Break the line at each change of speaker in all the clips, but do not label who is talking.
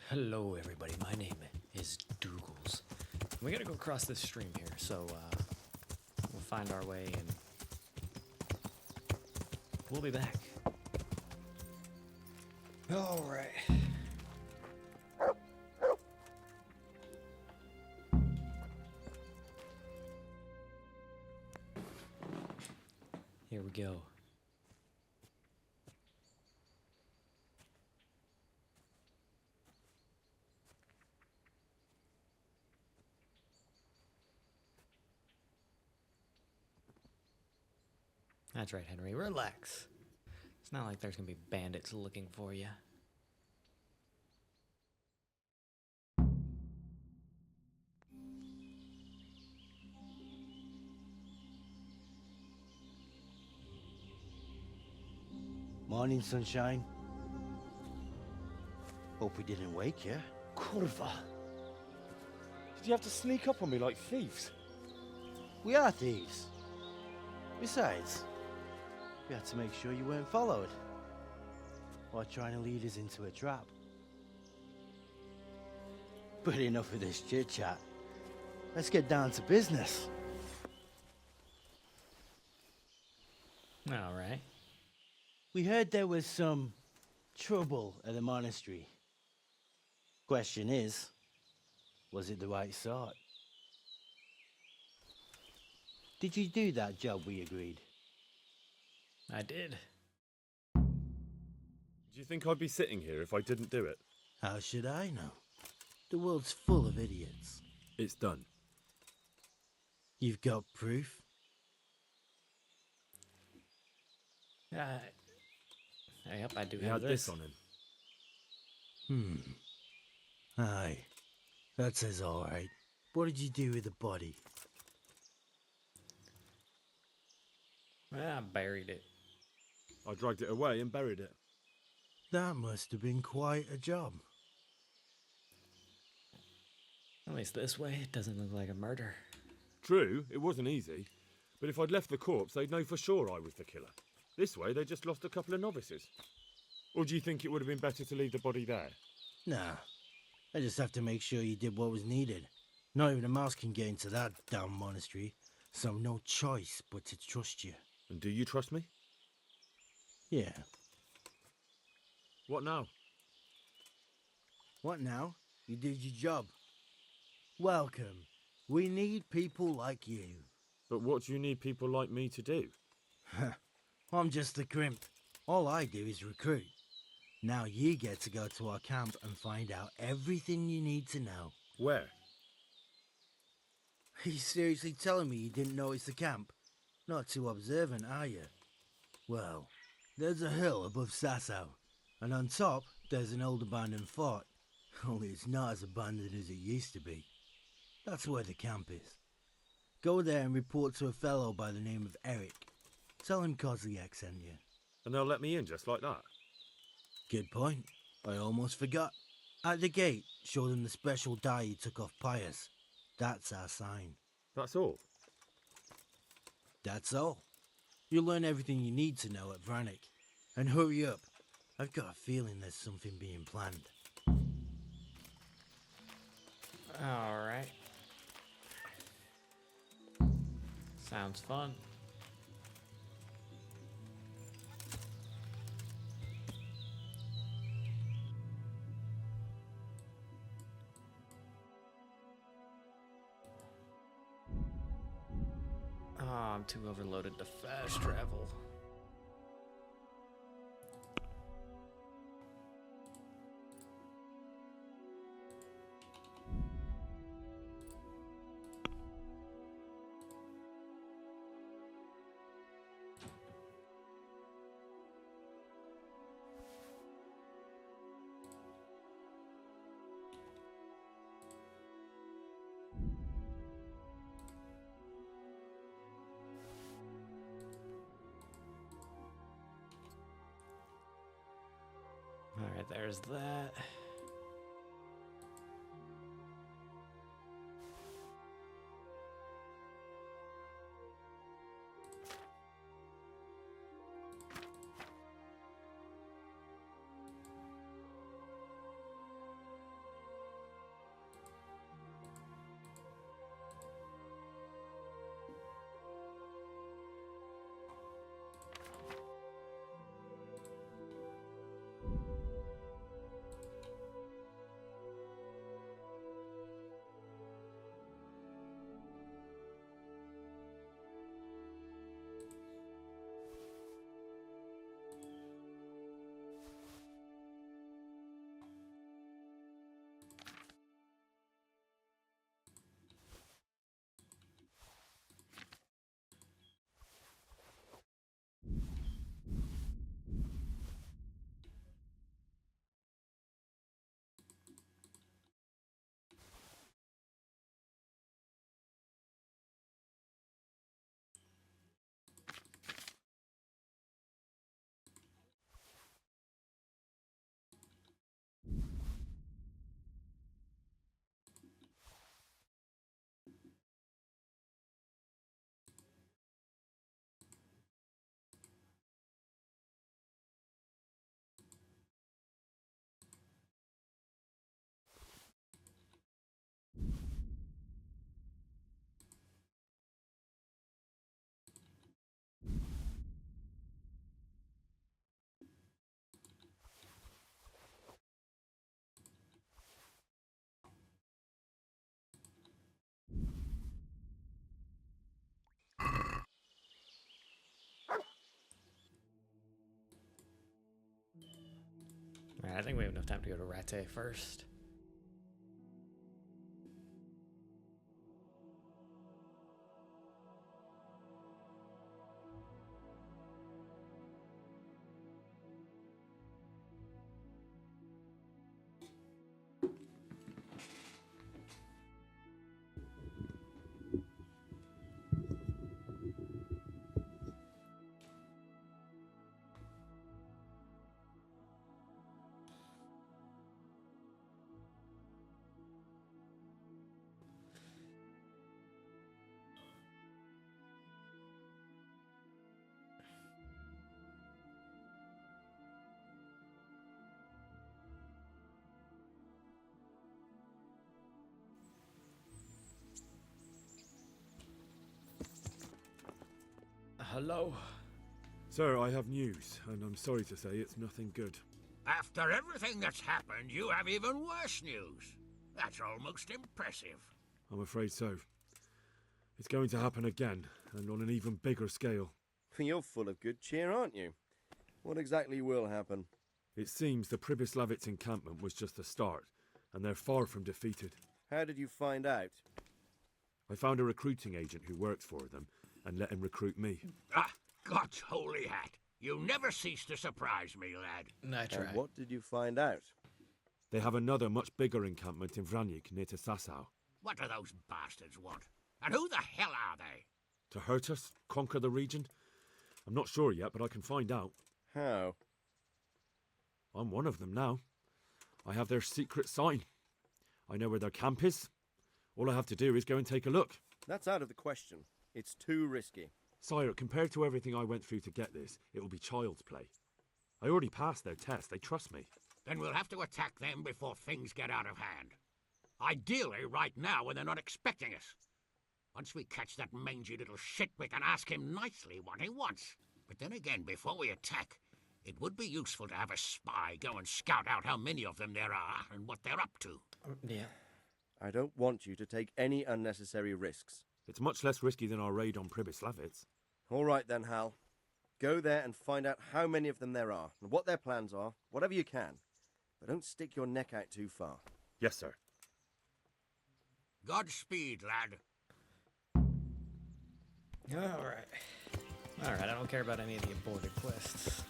Hello, everybody. My name is Dougals. We gotta go across this stream here, so we'll find our way and we'll be back. All right. Here we go. That's right, Henry. Relax. It's not like there's gonna be bandits looking for you.
Morning, sunshine. Hope we didn't wake you.
Kurva! Did you have to sneak up on me like thieves?
We are thieves. Besides, we had to make sure you weren't followed. Or trying to lead us into a trap. But enough of this chit-chat. Let's get down to business.
All right.
We heard there was some trouble at the monastery. Question is, was it the right sort? Did you do that job we agreed?
I did.
Do you think I'd be sitting here if I didn't do it?
How should I know? The world's full of idiots.
It's done.
You've got proof?
Yep, I do
He
have
had this on him.
Aye. That says alright. What did you do with the body?
I buried it.
I dragged it away and buried it.
That must have been quite a job.
At least this way, it doesn't look like a murder.
True, it wasn't easy. But if I'd left the corpse, they'd know for sure I was the killer. This way, they just lost a couple of novices. Or do you think it would have been better to leave the body there?
Nah. I just have to make sure you did what was needed. Not even a mouse can get into that damn monastery, so no choice but to trust you.
And do you trust me?
Yeah.
What now?
What now? You did your job. Welcome. We need people like you.
But what do you need people like me to do?
I'm just a crimp. All I do is recruit. Now you get to go to our camp and find out everything you need to know.
Where?
Are you seriously telling me you didn't notice the camp? Not too observant, are you? Well, there's a hill above Sasau, and on top there's an old abandoned fort. Only it's not as abandoned as it used to be. That's where the camp is. Go there and report to a fellow by the name of Eric. Tell him Kozliak sent you.
And they'll let me in just like that?
Good point. I almost forgot. At the gate, show them the special dye you took off Pius. That's our sign.
That's all?
That's all. You'll learn everything you need to know at Vranik. And hurry up. I've got a feeling there's something being planned.
All right. Sounds fun. Oh, I'm too overloaded to fast travel. Alright, there's that. think we have enough time to go to Ratte first. Hello?
Sir, I have news, and I'm sorry to say it's nothing good.
After everything that's happened, you have even worse news. That's almost impressive.
I'm afraid so. It's going to happen again, and on an even bigger scale.
You're full of good cheer, aren't you? What exactly will happen?
It seems the Pribyslavitz encampment was just the start, and they're far from defeated.
How did you find out?
I found a recruiting agent who worked for them, and let him recruit me.
Ah, God's holy hat. You never cease to surprise me, lad.
That's
And
right.
what did you find out?
They have another much bigger encampment in Vranyk near to Sasau.
What do those bastards want? And who the hell are they?
To hurt us? Conquer the region? I'm not sure yet, but I can find out.
How?
I'm one of them now. I have their secret sign. I know where their camp is. All I have to do is go and take a look.
That's out of the question. It's too risky.
Sire, compared to everything I went through to get this, it will be child's play. I already passed their test. They trust me.
Then we'll have to attack them before things get out of hand. Ideally, right now when they're not expecting us. Once we catch that mangy little shit, we can ask him nicely what he wants. But then again, before we attack, it would be useful to have a spy go and scout out how many of them there are and what they're up to.
Yeah.
I don't want you to take any unnecessary risks.
It's much less risky than our raid on Pribyslavitz.
All right then, Hal. Go there and find out how many of them there are, and what their plans are, whatever you can. But don't stick your neck out too far.
Yes, sir.
Godspeed, lad.
Alright, I don't care about any of the aborted quests.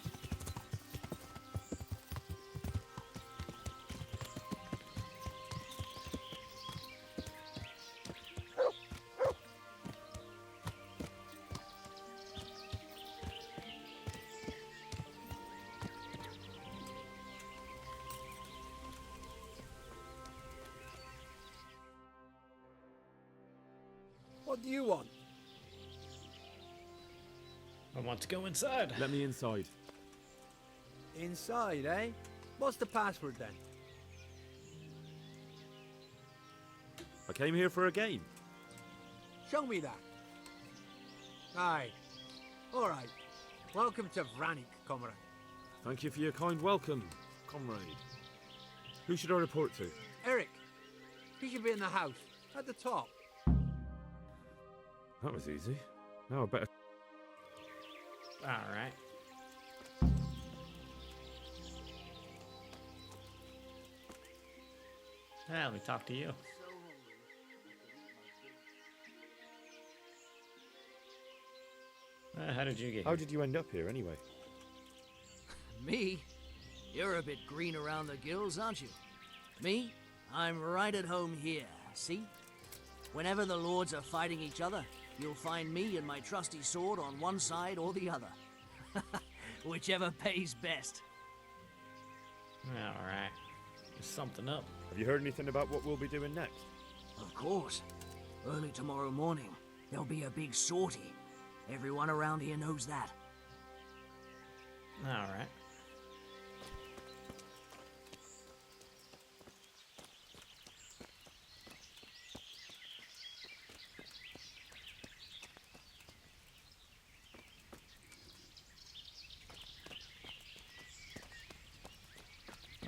What do you want?
I want to go inside.
Let me inside.
Inside, eh? What's the password then?
I came here for a game.
Show me that. Aye. All right. Welcome to Vranyk, comrade.
Thank you for your kind welcome, comrade. Who should I report to?
Eric, he should be in the house, at the top.
That was easy. Now I better...
Alright. Let me talk to you. How did you get
How
here?
did you end up here, anyway?
Me? You're a bit green around the gills, aren't you? Me? I'm right at home here, see? Whenever the lords are fighting each other, you'll find me and my trusty sword on one side or the other. Whichever pays best.
Alright. There's something up.
Have you heard anything about what we'll be doing next?
Of course. Early tomorrow morning, there'll be a big sortie. Everyone around here knows that.
Alright.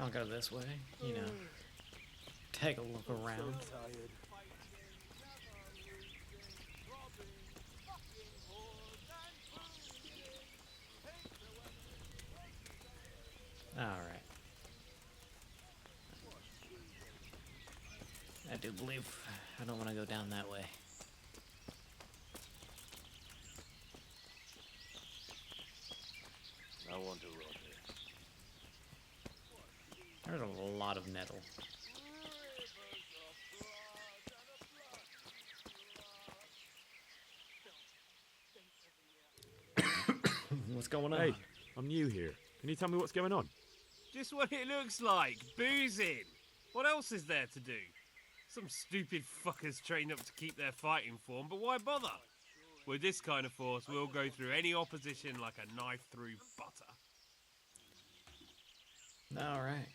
I'll go this way, you know. Take a look around. Alright. I do believe I don't want to go down that way.
I want to run here.
There's a lot of nettle. What's going on?
Hey, I'm new here. Can you tell me what's going on?
Just what it looks like, boozing. What else is there to do? Some stupid fuckers trained up to keep their fighting form, but why bother? With this kind of force, we'll go through any opposition like a knife through butter.
Alright.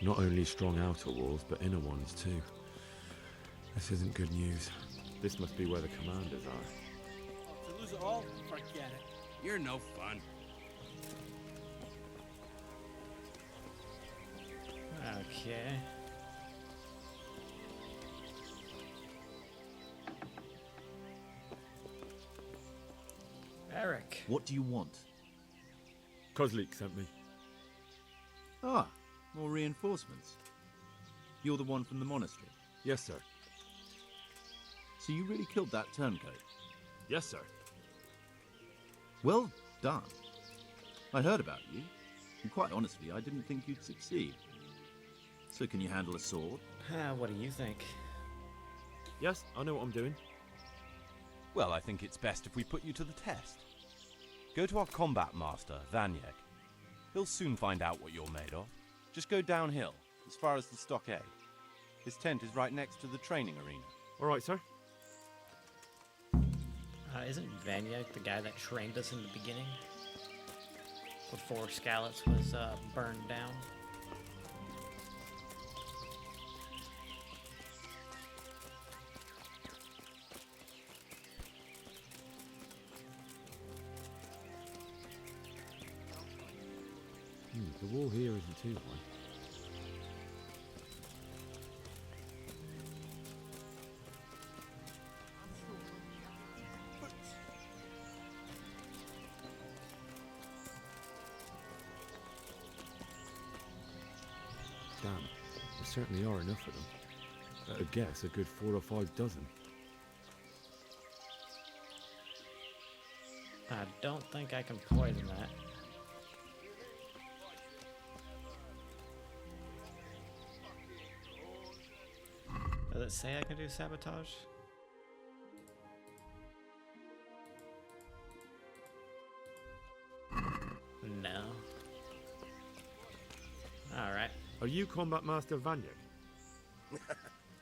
Not only strong outer walls, but inner ones too. This isn't good news. This must be where the commanders are.
To lose it all? Forget it. You're no fun.
Okay. Eric.
What do you want?
Kozlik sent me.
Ah, more reinforcements. You're the one from the monastery.
Yes, sir.
So you really killed that turncoat?
Yes, sir.
Well done. I heard about you, and quite honestly, I didn't think you'd succeed. So can you handle a sword?
What do you think?
Yes, I know what I'm doing.
Well, I think it's best if we put you to the test. Go to our combat master, Vanyek. He'll soon find out what you're made of. Just go downhill, as far as the stockade. His tent is right next to the training arena.
All right, sir.
Isn't Vanyek the guy that trained us in the beginning? Before Skalitz was burned down?
The wall here isn't too high. Damn, there certainly are enough of them. At a guess, a good 4 or 5 dozen.
I don't think I can poison that. Does it say I can do sabotage? No. Alright.
Are you Combat Master Vanyek?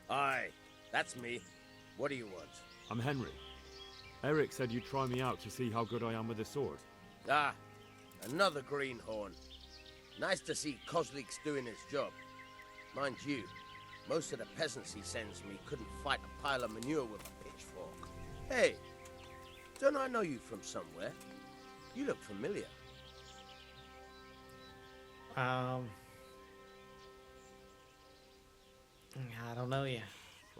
Aye, that's me. What do you want?
I'm Henry. Eric said you'd try me out to see how good I am with a sword.
Ah, another greenhorn. Nice to see Kozlik's doing his job. Mind you, most of the peasants he sends me couldn't fight a pile of manure with a pitchfork. Hey, don't I know you from somewhere? You look familiar.
I don't know you.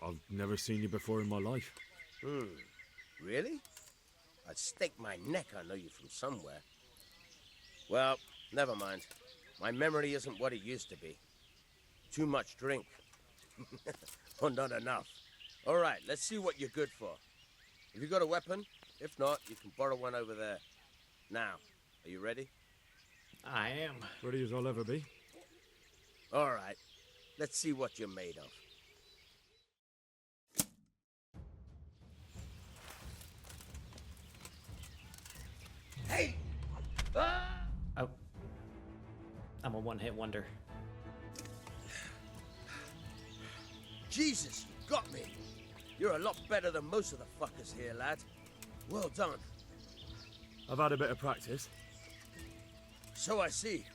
I've never seen you before in my life.
Really? I'd stake my neck I know you from somewhere. Well, never mind. My memory isn't what it used to be. Too much drink. Or not enough. All right, let's see what you're good for. Have you got a weapon? If not, you can borrow one over there. Now, are you ready?
I am.
Ready as I'll ever be.
All right, let's see what you're made of. Hey! Ah!
Oh. I'm a one-hit wonder.
Jesus, you got me. You're a lot better than most of the fuckers here, lad. Well done.
I've had a bit of practice.
So I see.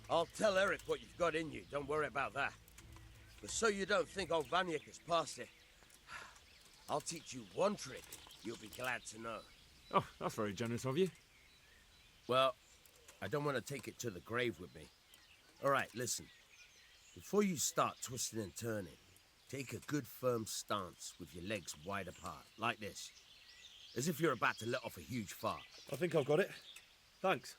I'll tell Eric what you've got in you. Don't worry about that. But so you don't think old Vanyek has passed it, I'll teach you one trick you'll be glad to know.
Oh, that's very generous of you.
Well, I don't want to take it to the grave with me. All right, listen. Before you start twisting and turning, take a good firm stance with your legs wide apart, like this. As if you're about to let off a huge fart.
I think I've got it. Thanks.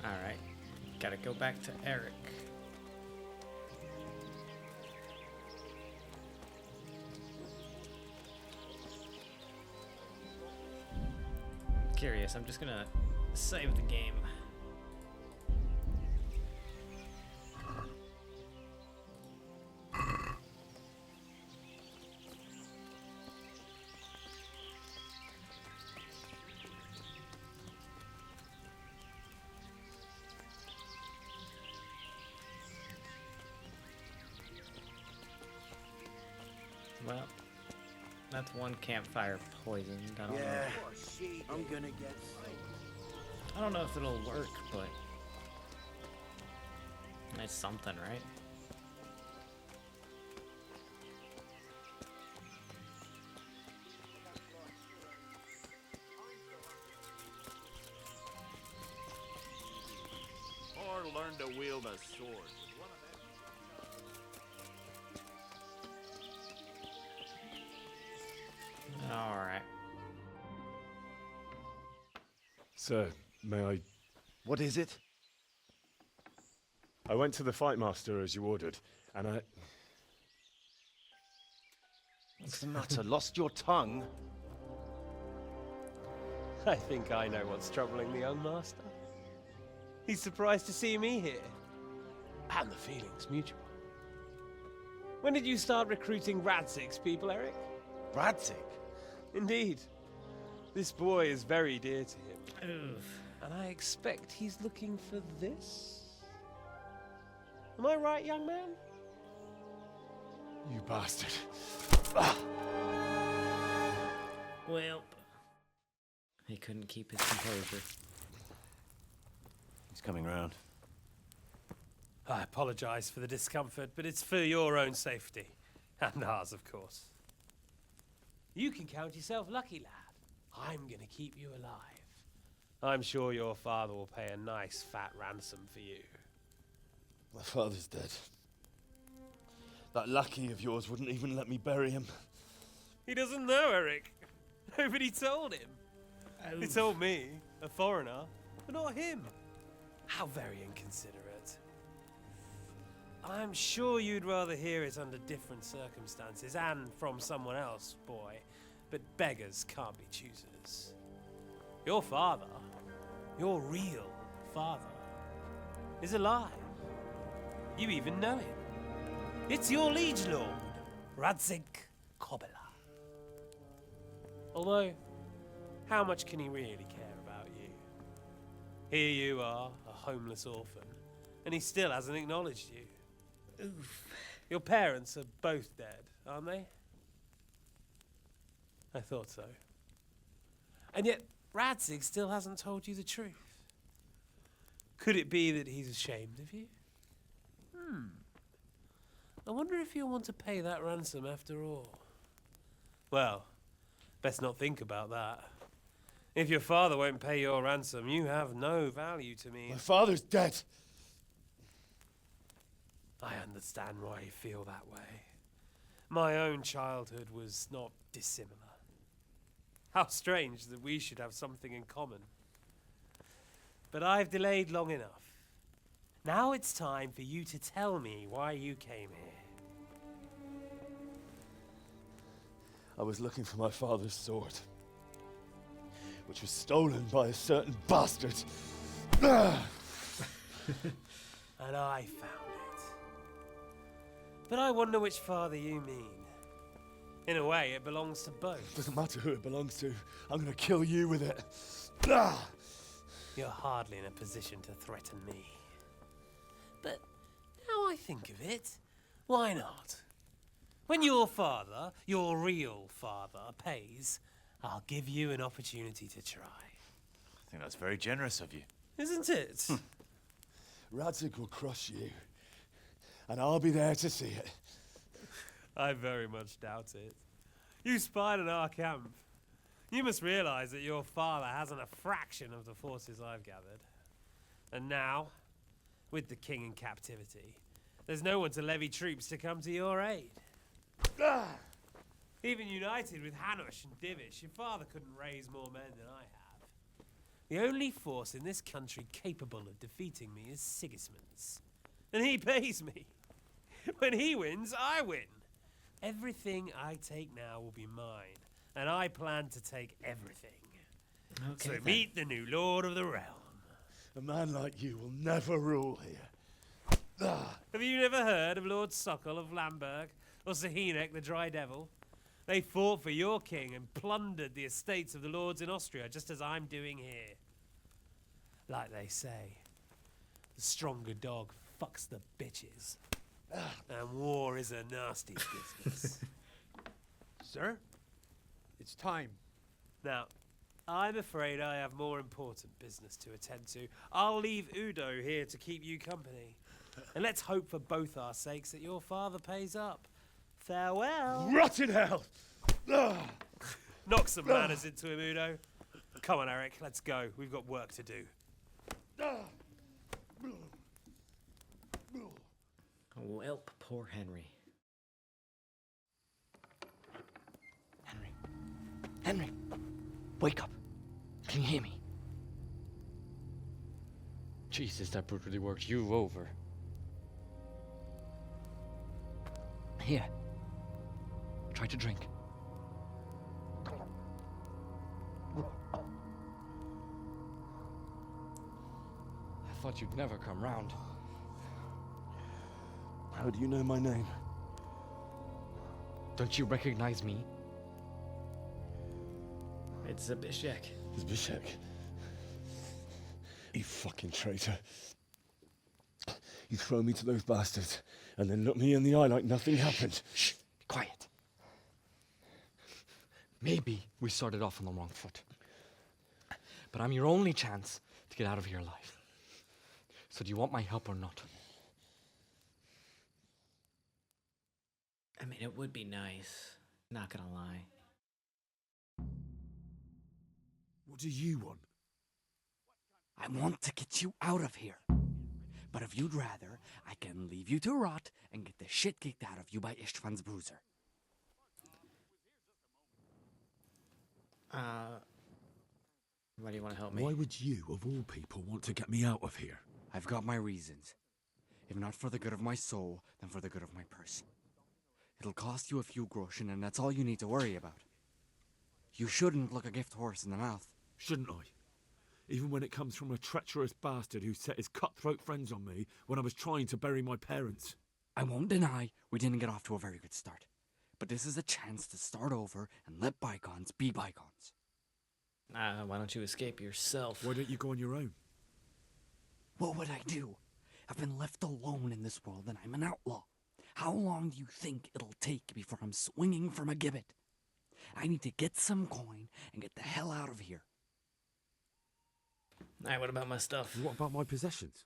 Alright. Gotta go back to Eric. Curious, I'm just gonna save the game. Well, that's one campfire poisoned. I don't know.
I'm gonna get.
I don't know if it'll work, but it's something, right?
Or learn to wield a sword.
All right.
Sir, may I...
What is it?
I went to the fight master as you ordered, and I...
What's the matter? Lost your tongue?
I think I know what's troubling the young master. He's surprised to see me here. And the feeling's mutual. When did you start recruiting Radzig's people, Eric?
Radzig?
Indeed. This boy is very dear to him.
Oof.
And I expect he's looking for this? Am I right, young man?
You bastard.
Well, he couldn't keep his composure.
He's coming round.
I apologize for the discomfort, but it's for your own safety. And ours, of course. You can count yourself lucky, lad. I'm gonna keep you alive. I'm sure your father will pay a nice fat ransom for you.
My father's dead. That lackey of yours wouldn't even let me bury him.
He doesn't know, Eric. Nobody told him. He told me, a foreigner, but not him. How very inconsiderate. I'm sure you'd rather hear it under different circumstances and from someone else, boy. But beggars can't be choosers. Your father, your real father, is alive. You even know him. It's your liege lord, Radzig Kobyla. Although, how much can he really care about you? Here you are, a homeless orphan, and he still hasn't acknowledged you.
Oof.
Your parents are both dead, aren't they? I thought so. And yet, Radzig still hasn't told you the truth. Could it be that he's ashamed of you? I wonder if you'll want to pay that ransom after all. Well, best not think about that. If your father won't pay your ransom, you have no value to me.
My father's dead.
I understand why you feel that way. My own childhood was not dissimilar. How strange that we should have something in common. But I've delayed long enough. Now it's time for you to tell me why you came here.
I was looking for my father's sword, which was stolen by a certain bastard.
And I found it. But I wonder which father you mean. In a way, it belongs to both.
Doesn't matter who it belongs to. I'm gonna kill you with it.
You're hardly in a position to threaten me. But now I think of it, why not? When your father, your real father, pays, I'll give you an opportunity to try.
I think that's very generous of you.
Isn't it?
Radzig will crush you, and I'll be there to see it.
I very much doubt it. You spied on our camp. You must realize that your father hasn't a fraction of the forces I've gathered. And now, with the king in captivity, there's no one to levy troops to come to your aid. Even united with Hanush and Divish, your father couldn't raise more men than I have. The only force in this country capable of defeating me is Sigismund's. And he pays me. When he wins, I win. Everything I take now will be mine, and I plan to take everything.
Okay,
So
then.
meet the new Lord of the Realm.
A man like you will never rule here.
Have you never heard of Lord Sokol of Lamberg, or Sahinek the Dry Devil? They fought for your king and plundered the estates of the lords in Austria, just as I'm doing here. Like they say, the stronger dog fucks the bitches. And war is a nasty business.
Sir, it's time.
Now, I'm afraid I have more important business to attend to. I'll leave Udo here to keep you company. And let's hope for both our sakes that your father pays up. Farewell.
Rotten hell!
Knock some manners into him, Udo. Come on, Eric, let's go. We've got work to do.
Welp, poor Henry.
Henry, wake up. Can you hear me?
Jesus, that brutally worked you over.
Here. Try to drink.
I thought you'd never come round.
How do you know my name?
Don't you recognize me?
It's Zabishek.
Zbyszek. You fucking traitor. You throw me to those bastards, and then look me in the eye like nothing happened.
Shh! Be quiet. Maybe we started off on the wrong foot. But I'm your only chance to get out of here alive. So do you want my help or not?
I mean, it would be nice. Not gonna lie.
What do you want?
I want to get you out of here. But if you'd rather, I can leave you to rot and get the shit kicked out of you by István's bruiser.
Why do you want to help me?
Why would you, of all people, want to get me out of here?
I've got my reasons. If not for the good of my soul, then for the good of my purse. It'll cost you a few groschen, and that's all you need to worry about. You shouldn't look a gift horse in the mouth.
Shouldn't I? Even when it comes from a treacherous bastard who set his cutthroat friends on me when I was trying to bury my parents.
I won't deny we didn't get off to a very good start. But this is a chance to start over and let bygones be bygones.
Why don't you escape yourself?
Why don't you go on your own?
What would I do? I've been left alone in this world and I'm an outlaw. How long do you think it'll take before I'm swinging from a gibbet? I need to get some coin and get the hell out of here.
Alright, what about my stuff?
What about my possessions?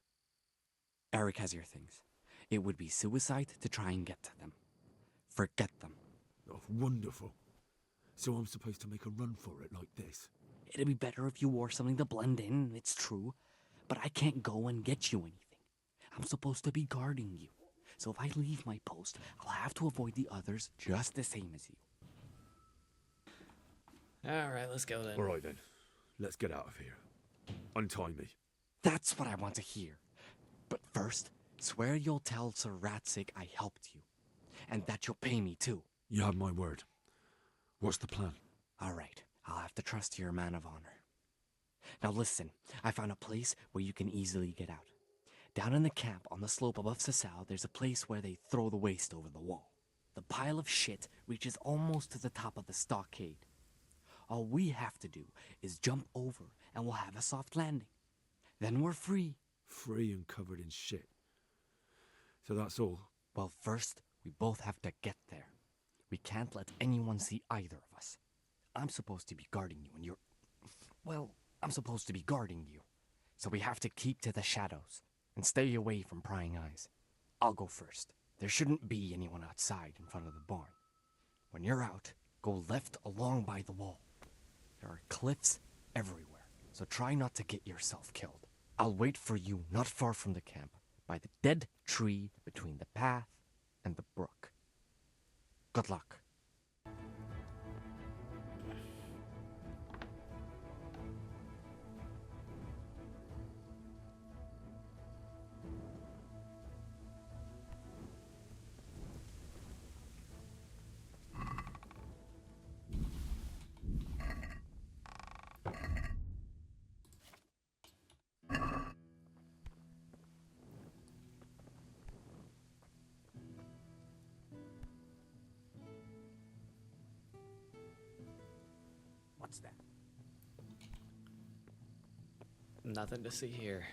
Eric has your things. It would be suicide to try and get to them. Forget them.
Oh, wonderful. So I'm supposed to make a run for it like this?
It'd be better if you wore something to blend in, it's true. But I can't go and get you anything. I'm supposed to be guarding you. So if I leave my post, I'll have to avoid the others just the same as you.
Alright, let's go then.
All right then. Let's get out of here. Untie me.
That's what I want to hear. But first, swear you'll tell Sir Ratsig I helped you. And that you'll pay me too.
You have my word. What's the plan?
All right, I'll have to trust you're a man of honor. Now listen, I found a place where you can easily get out. Down in the camp on the slope above Sasau, there's a place where they throw the waste over the wall. The pile of shit reaches almost to the top of the stockade. All we have to do is jump over and we'll have a soft landing. Then we're free.
Free and covered in shit. So that's all?
Well, first, we both have to get there. We can't let anyone see either of us. I'm supposed to be guarding you and you're... Well, I'm supposed to be guarding you. So we have to keep to the shadows and stay away from prying eyes. I'll go first. There shouldn't be anyone outside in front of the barn. When you're out, go left along by the wall. There are cliffs everywhere, so try not to get yourself killed. I'll wait for you not far from the camp, by the dead tree between the path and the brook. Good luck.
Nothing to see here.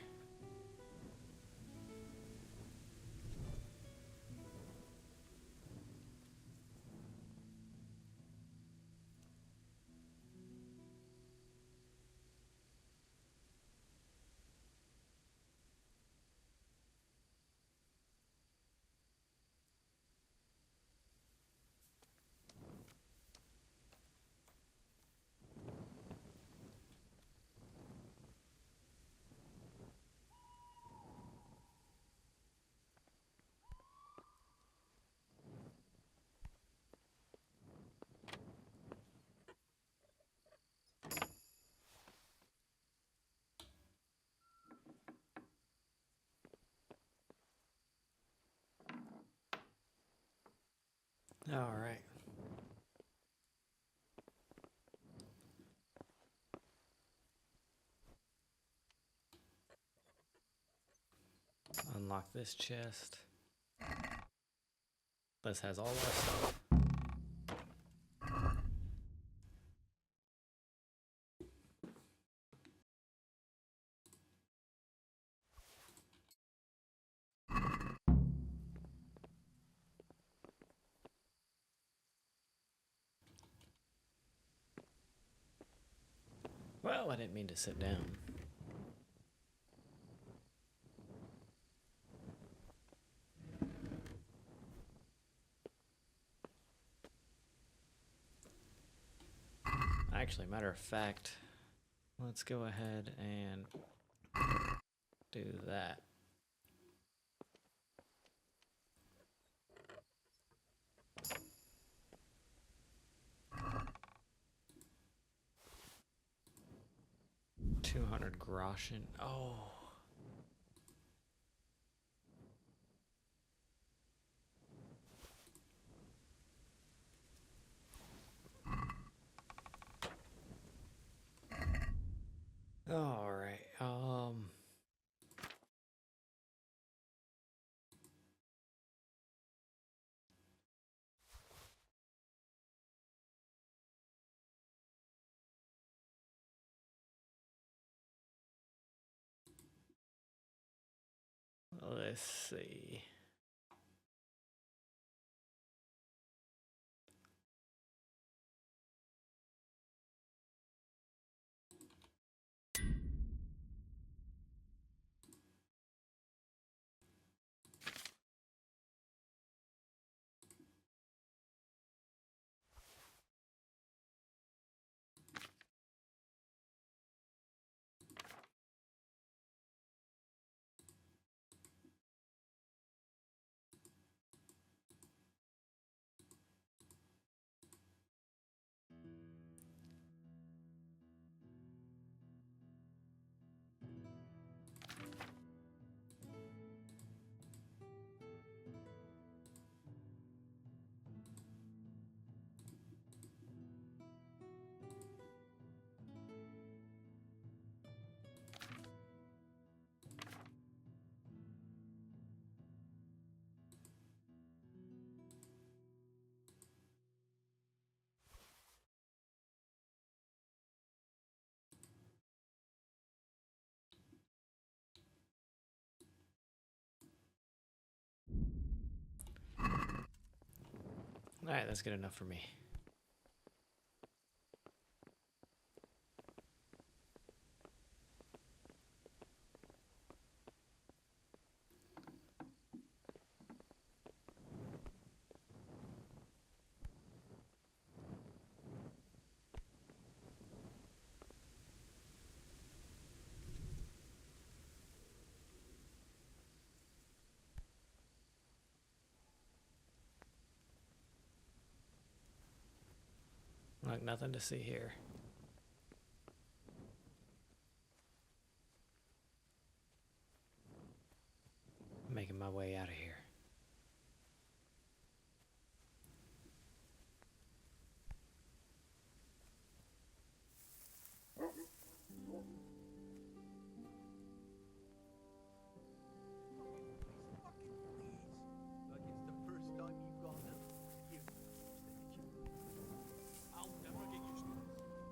All right. Unlock this chest. This has all our stuff. Well, I didn't mean to sit down. Actually, matter of fact, let's go ahead and do that. $200 groschen. Oh. All right. Let's see. All right, that's good enough for me. Like nothing to see here. Making my way out of here.
I'll never get used to this.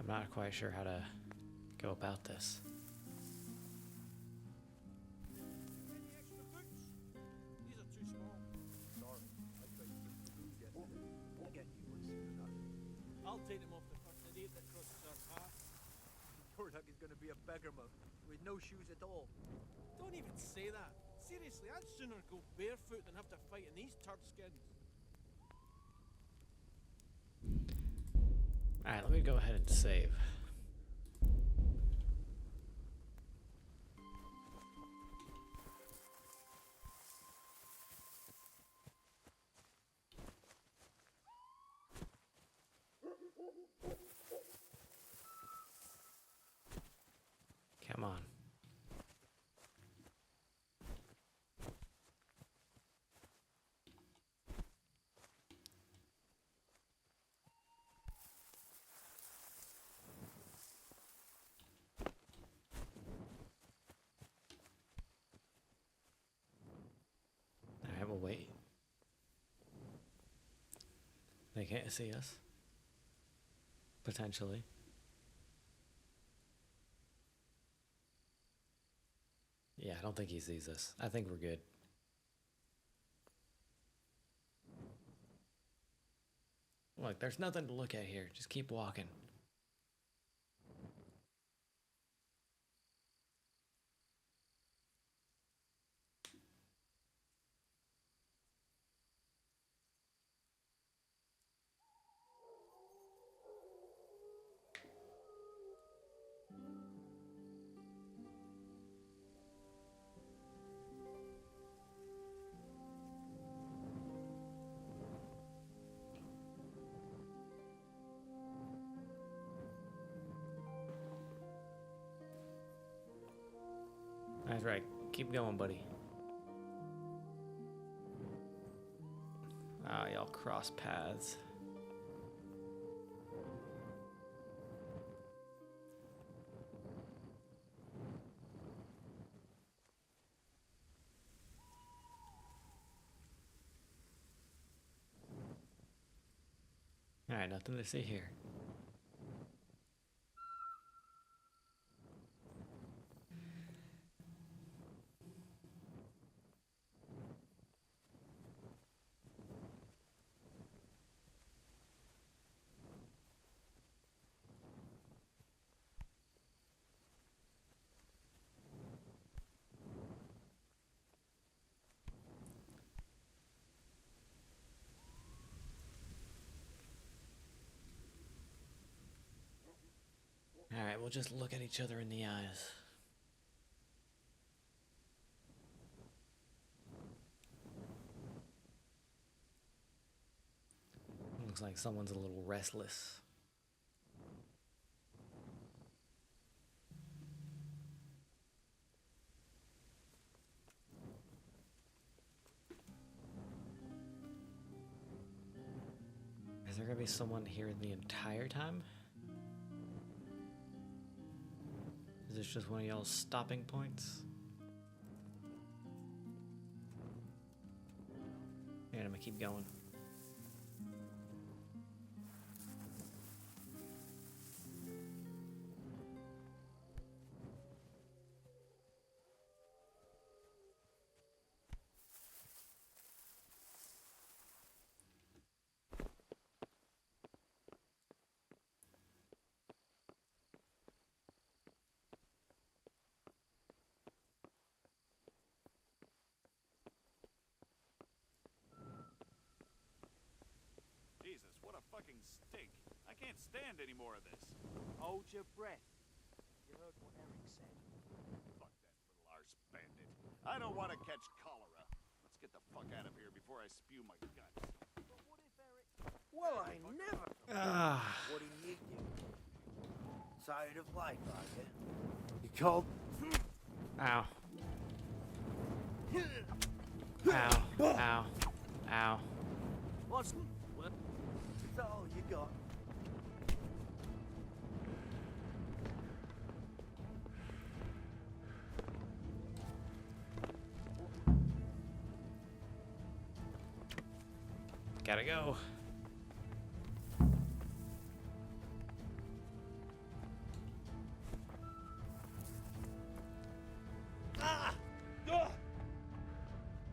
I'm not quite sure how to go about this.
I'll take him off the first idiot that crosses our path. Poor Doug is going to be a beggarman with no shoes at all. Don't even say that. Seriously, I'd sooner go barefoot than have to fight in these turd skins.
Alright, let me go ahead and save. Come on. Alright, we'll wait. They can't see us. Potentially. Yeah, I don't think he sees us. I think we're good. Look, there's nothing to look at here. Just keep walking. That's right. Keep going, buddy. Ah, y'all cross paths. Alright, nothing to see here. Alright, we'll just look at each other in the eyes. Looks like someone's a little restless. Is there gonna be someone here the entire time? Is this just one of y'all's stopping points? And I'm gonna keep going.
Jesus, what a fucking stink. I can't stand any more of this.
Hold your breath. You heard what Eric said.
Fuck that little arse bandit. I don't want to catch cholera. Let's get the fuck out of here before I spew my guts.
But what if Eric...
Well, I never. What do you do? Tired of life, are you? You called.
Ow. Ow. Ow. Ow.
What's... What?
It's all you got.
Gotta go.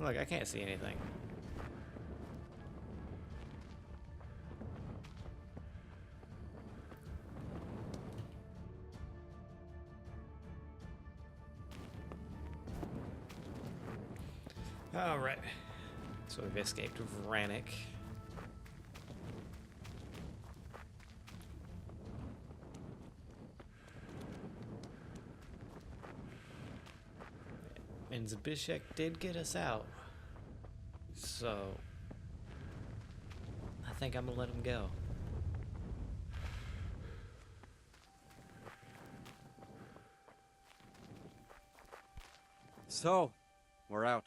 Look, I can't see anything. Alright. So we've escaped Vranik. And Zabishek did get us out. So I think I'm gonna let him go.
So, we're out.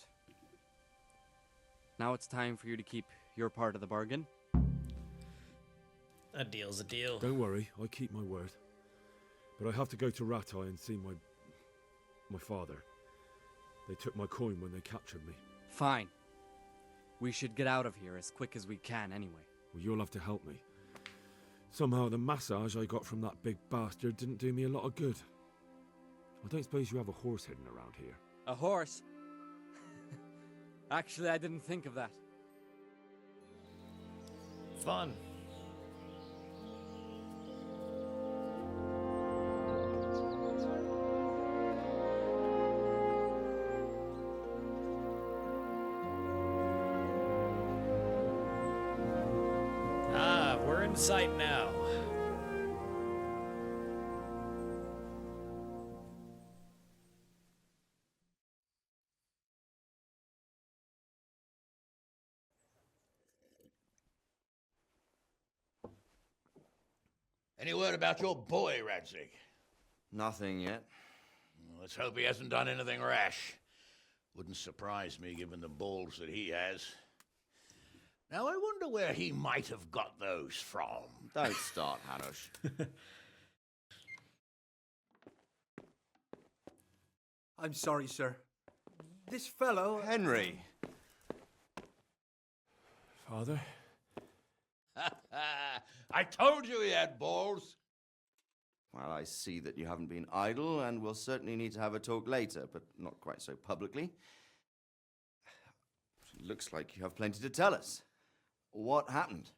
Now it's time for you to keep your part of the bargain.
A deal's a deal.
Don't worry, I keep my word. But I have to go to Ratai and see my father. They took my coin when they captured me.
Fine. We should get out of here as quick as we can anyway.
Well, you'll have to help me. Somehow the massage I got from that big bastard didn't do me a lot of good. I don't suppose you have a horse hidden around here.
A horse? Actually, I didn't think of that.
Fun. We're in sight now.
Any word about your boy, Radzig?
Nothing yet.
Let's hope he hasn't done anything rash. Wouldn't surprise me given the balls that he has. Now, I wonder where he might have got those from.
Don't start, Hanush.
I'm sorry, sir. This fellow...
Henry!
Father?
I told you he had balls.
Well, I see that you haven't been idle, and we'll certainly need to have a talk later, but not quite so publicly. Looks like you have plenty to tell us. What happened?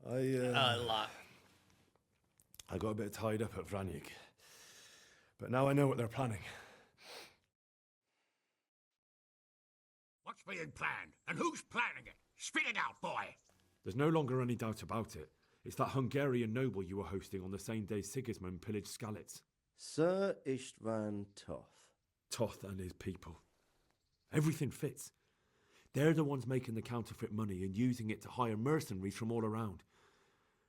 A lot.
I got a bit tied up at Vranik. But now I know what they're planning.
What's being planned? And who's planning it? Spit it out, boy.
There's no longer any doubt about it. It's that Hungarian noble you were hosting on the same day Sigismund pillaged Skalitz.
Sir Istvan Toth.
Toth and his people. Everything fits. They're the ones making the counterfeit money and using it to hire mercenaries from all around.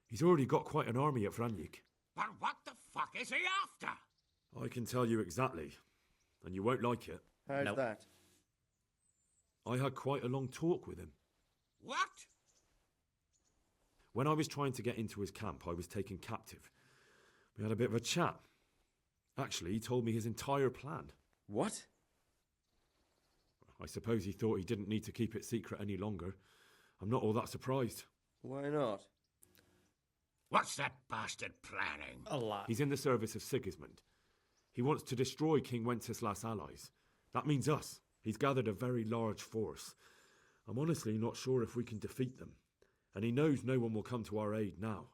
He's already got quite an army at Vranik.
But what the fuck is he after?
I can tell you exactly, and you won't like it.
How's that?
I had quite a long talk with him.
What?
When I was trying to get into his camp, I was taken captive. We had a bit of a chat. Actually, he told me his entire plan.
What?
I suppose he thought he didn't need to keep it secret any longer. I'm not all that surprised.
Why not?
What's that bastard planning?
A lot.
He's in the service of Sigismund. He wants to destroy King Wenceslas' allies. That means us. He's gathered a very large force. I'm honestly not sure if we can defeat them. And he knows no one will come to our aid now.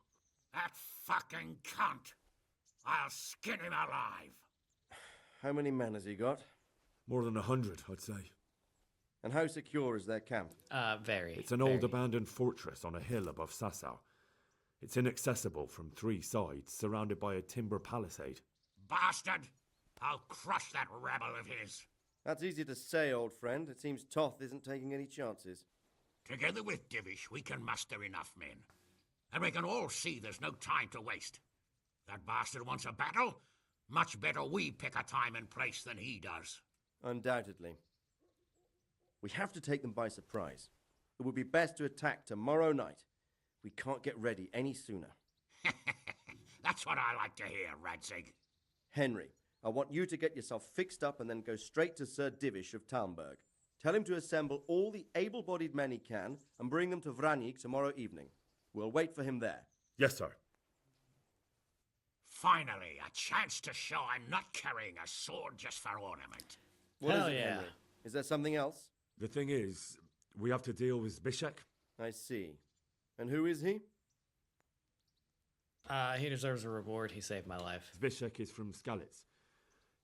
That fucking cunt! I'll skin him alive!
How many men has he got?
More than 100, I'd say.
And how secure is their camp?
Very.
It's an old abandoned fortress on a hill above Sasau. It's inaccessible from 3 sides, surrounded by a timber palisade.
Bastard! I'll crush that rebel of his.
That's easy to say, old friend. It seems Toth isn't taking any chances.
Together with Divish, we can muster enough men. And we can all see there's no time to waste. That bastard wants a battle? Much better we pick a time and place than he does.
Undoubtedly. We have to take them by surprise. It would be best to attack tomorrow night. We can't get ready any sooner.
That's what I like to hear, Radzig.
Henry, I want you to get yourself fixed up and then go straight to Sir Divish of Talmberg. Tell him to assemble all the able-bodied men he can and bring them to Vranik tomorrow evening. We'll wait for him there.
Yes, sir.
Finally, a chance to show I'm not carrying a sword just for ornament.
What is
Hell
it,
yeah.
Henry? Is there something else?
The thing is, we have to deal with Zbyszek.
I see. And who is he?
He deserves a reward. He saved my life.
Zbyszek is from Skalitz.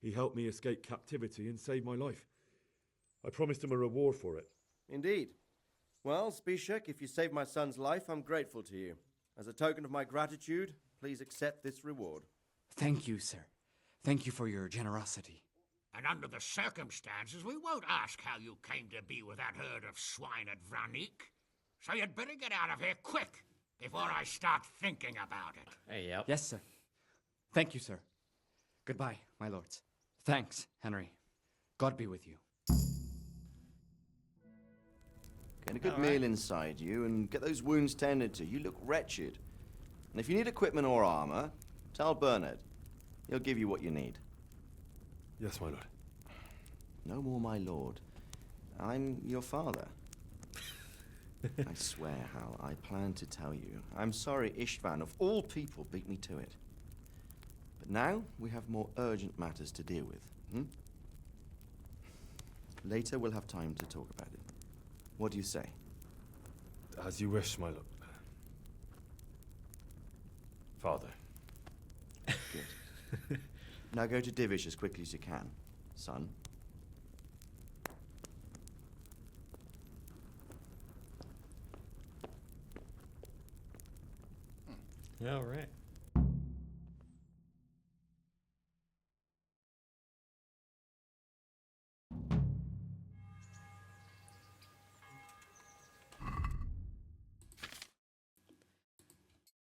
He helped me escape captivity and saved my life. I promised him a reward for it.
Indeed. Well, Zbyszek, if you saved my son's life, I'm grateful to you. As a token of my gratitude, please accept this reward.
Thank you, sir. Thank you for your generosity.
And under the circumstances, we won't ask how you came to be with that herd of swine at Vranik. So you'd better get out of here quick, before I start thinking about it.
Hey, yep.
Yes, sir. Thank you, sir. Goodbye, my lords. Thanks, Henry. God be with you.
Get a good meal inside you and get those wounds tended to. You look wretched. And if you need equipment or armor, tell Bernard. He'll give you what you need.
Yes, my lord.
No more, my lord. I'm your father. I swear, Hal, I planned to tell you. I'm sorry Istvan, of all people, beat me to it. But now we have more urgent matters to deal with. Later we'll have time to talk about it. What do you say?
As you wish, my lord. Father.
Good. Now go to Divish as quickly as you can, son.
All right.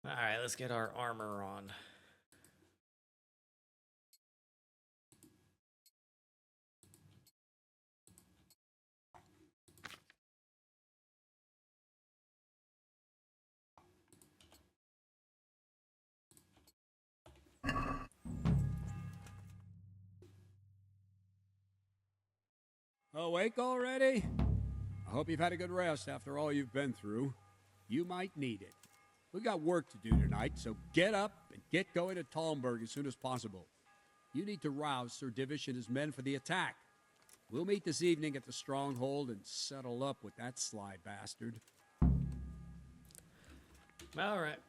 All right, let's get our armor on.
Awake already? I hope you've had a good rest after all you've been through. You might need it. We've got work to do tonight, so get up and get going to Talmberg as soon as possible. You need to rouse Sir Divish and his men for the attack. We'll meet this evening at the stronghold and settle up with that sly bastard.
All right.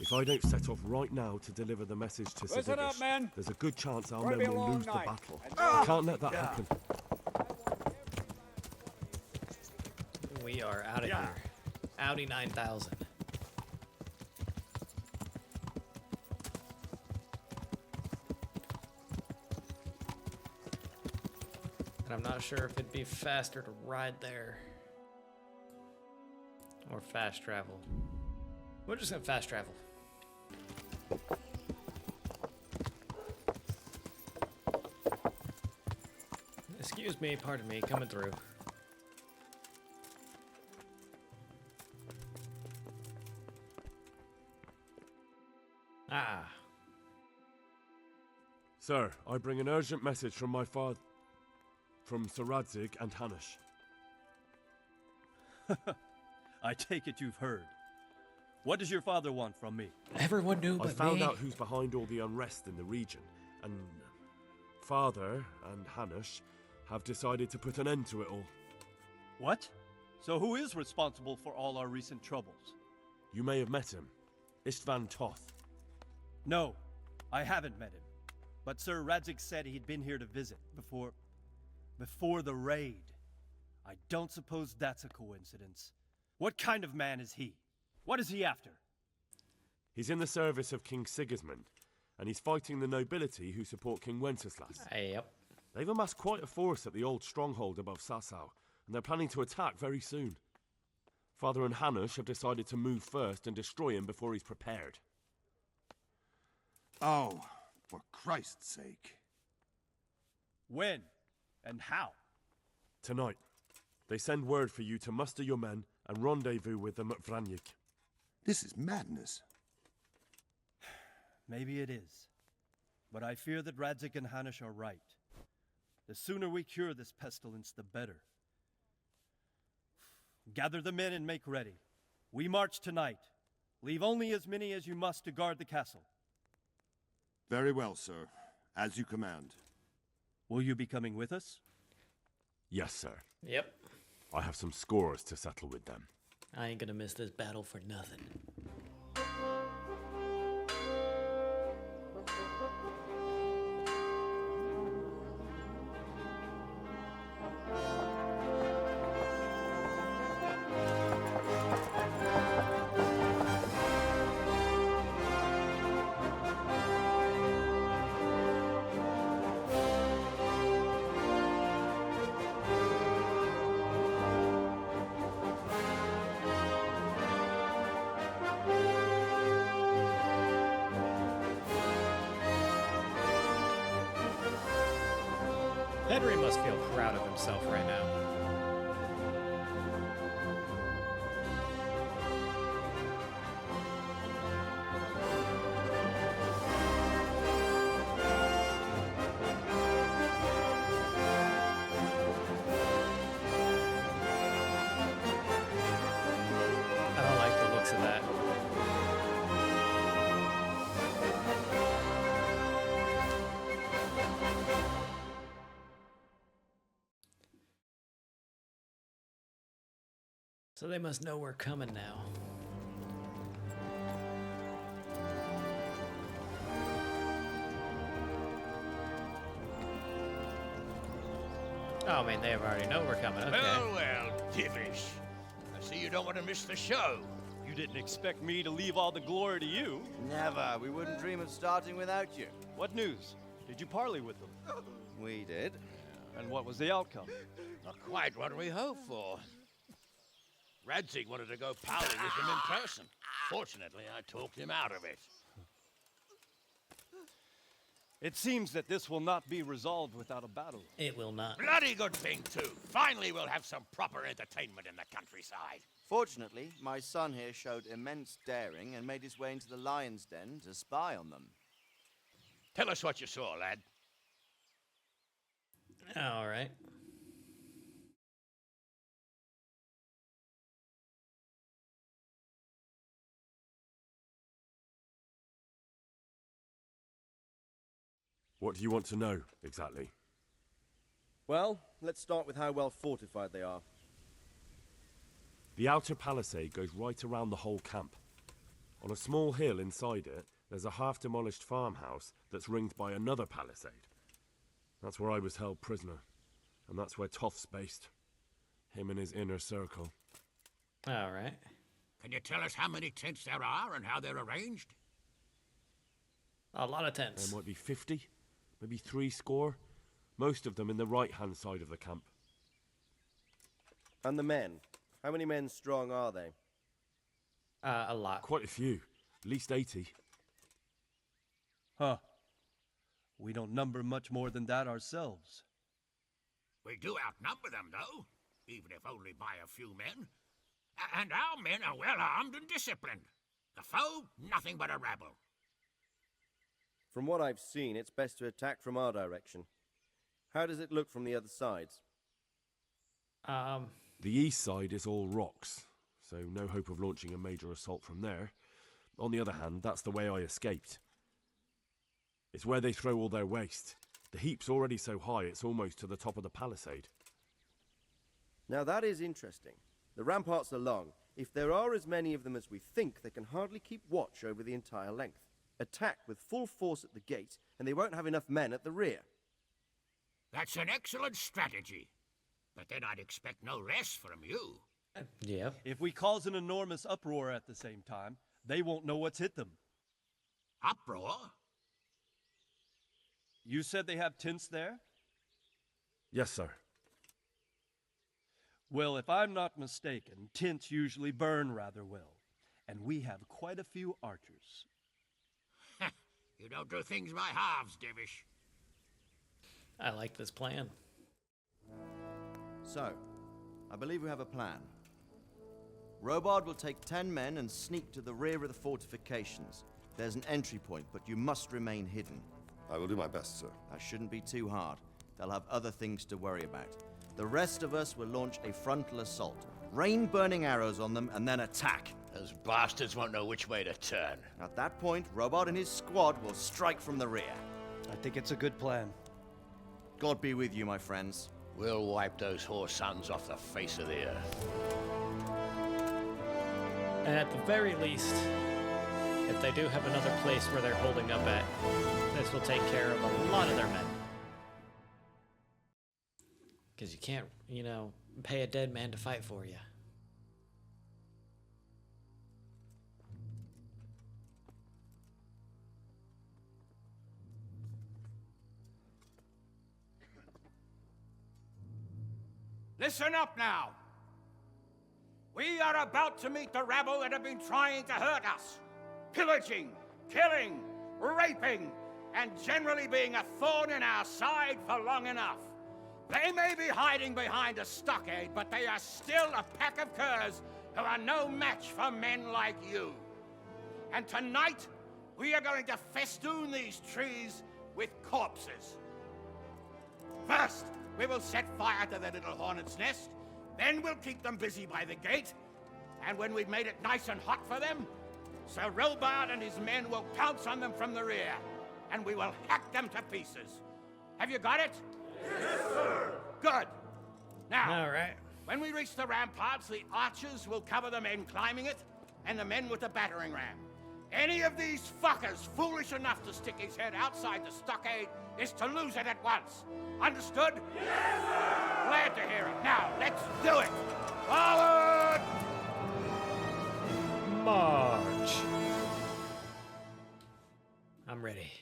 If I don't set off right now to deliver the message to Sir
Listen up,
Divish,
men.
there's a good chance our
Gonna
men
be a
will
long
lose the
night.
battle.
Ah!
Can't let that happen.
We are out of here. Audi 9000. And I'm not sure if it'd be faster to ride there or fast travel. We're just gonna fast travel. Excuse me, pardon me, coming through. Ah.
Sir, I bring an urgent message from my father, from Sir Radzig and Hanush.
I take it you've heard. What does your father want from me?
Everyone knew but
I found
me.
out who's behind all the unrest in the region, and Father and Hanush have decided to put an end to it all.
What? So who is responsible for all our recent troubles?
You may have met him. Istvan Toth.
No, I haven't met him. But Sir Radzig said he'd been here to visit before the raid. I don't suppose that's a coincidence. What kind of man is he? What is he after?
He's in the service of King Sigismund, and he's fighting the nobility who support King Wenceslas.
Yep.
They've amassed quite a force at the old stronghold above Sasau, and they're planning to attack very soon. Father and Hanush have decided to move first and destroy him before he's prepared.
Oh, for Christ's sake.
When? And how?
Tonight, they send word for you to muster your men and rendezvous with them at Vranik.
This is madness.
Maybe it is. But I fear that Radzig and Hanush are right. The sooner we cure this pestilence, the better. Gather the men and make ready. We march tonight. Leave only as many as you must to guard the castle.
Very well, sir. As you command.
Will you be coming with us?
Yes, sir.
Yep.
I have some scores to settle with them.
I ain't gonna miss this battle for nothing. Henry must feel proud of himself right now. I don't like the looks of that. So they must know we're coming now. Oh, man, they already know we're coming. Okay.
Well, well, Divish. I see you don't want to miss the show.
You didn't expect me to leave all the glory to you.
Never. We wouldn't dream of starting without you.
What news? Did you parley with them?
We did.
And what was the outcome?
Not quite what we hoped for. Radzig wanted to go parley with him in person. Fortunately, I talked him out of it.
It seems that this will not be resolved without a battle.
It will not.
Bloody good thing, too. Finally, we'll have some proper entertainment in the countryside.
Fortunately, my son here showed immense daring and made his way into the lion's den to spy on them.
Tell us what you saw, lad.
All right.
What do you want to know, exactly?
Well, let's start with how well fortified they are.
The outer palisade goes right around the whole camp. On a small hill inside it, there's a half-demolished farmhouse that's ringed by another palisade. That's where I was held prisoner, and that's where Toth's based. Him and his inner circle.
All right.
Can you tell us how many tents there are and how they're arranged?
A lot of tents.
There might be 50, maybe 60. Most of them in the right-hand side of the camp.
And the men? How many men strong are they?
A lot.
Quite a few. At least 80.
Huh. We don't number much more than that ourselves.
We do outnumber them, though, even if only by a few men. And our men are well armed and disciplined. The foe, nothing but a rabble.
From what I've seen, it's best to attack from our direction. How does it look from the other sides?
The east side is all rocks, so no hope of launching a major assault from there. On the other hand, that's the way I escaped. It's where they throw all their waste. The heap's already so high it's almost to the top of the palisade.
Now that is interesting. The ramparts are long. If there are as many of them as we think, they can hardly keep watch over the entire length. Attack with full force at the gate, and they won't have enough men at the rear.
That's an excellent strategy. But then I'd expect no less from you.
Yeah.
If we cause an enormous uproar at the same time, they won't know what's hit them.
Uproar?
You said they have tents there?
Yes, sir.
Well, if I'm not mistaken, tents usually burn rather well. And we have quite a few archers.
You don't do things by halves, Divish.
I like this plan.
So, I believe we have a plan. Robard will take 10 men and sneak to the rear of the fortifications. There's an entry point, but you must remain hidden.
I will do my best, sir.
That shouldn't be too hard. They'll have other things to worry about. The rest of us will launch a frontal assault. Rain burning arrows on them and then attack.
Those bastards won't know which way to turn.
At that point, Robard and his squad will strike from the rear.
I think it's a good plan.
God be with you, my friends.
We'll wipe those whore sons off the face of the earth.
And at the very least, if they do have another place where they're holding up at, this will take care of a lot of their men. Because you can't, you know, pay a dead man to fight for you.
Listen up now. We are about to meet the rabble that have been trying to hurt us. Pillaging, killing, raping, and generally being a thorn in our side for long enough. They may be hiding behind a stockade, but they are still a pack of curs who are no match for men like you. And tonight, we are going to festoon these trees with corpses. First, we will set fire to their little hornet's nest. Then we'll keep them busy by the gate. And when we've made it nice and hot for them, Sir Robard and his men will pounce on them from the rear. And we will hack them to pieces. Have you got it? Yes, sir! Good. Now,
all right.
When we reach the ramparts, the archers will cover the men climbing it, and the men with the battering ram. Any of these fuckers foolish enough to stick his head outside the stockade is to lose it at once. Understood? Yes, sir! Glad to hear it. Now, let's do it! Forward!
March. I'm ready.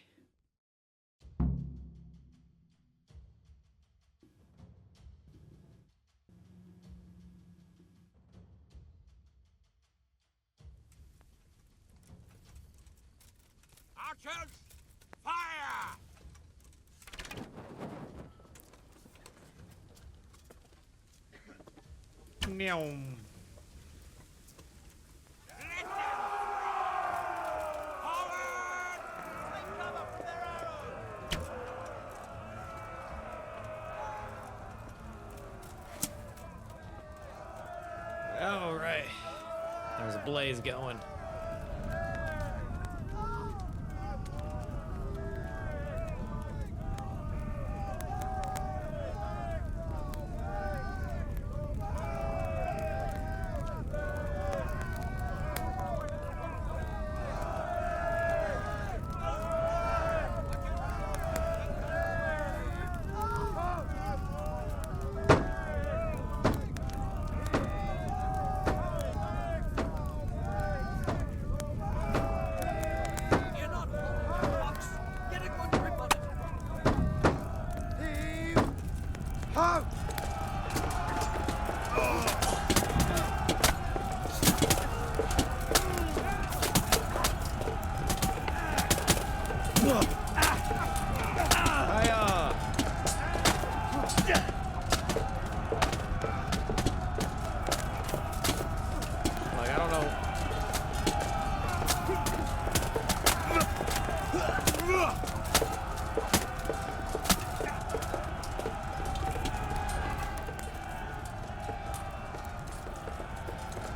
Archers, fire!
Meow. All right. There's a blaze going.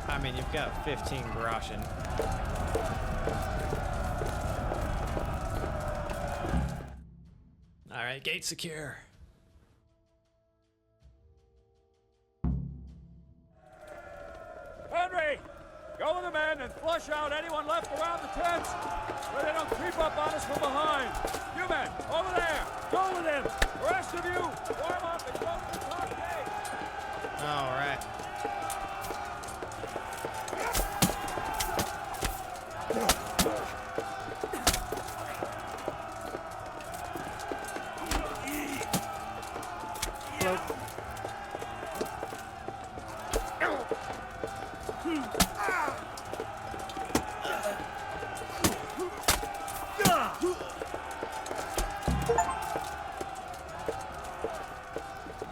I mean, you've got 15 groschen. All right, gate secure.
Henry! Go with the men and flush out anyone left around the tents so they don't creep up on us from behind. You men, over there, go with him. The rest of you, warm up and go to the top gate.
All right.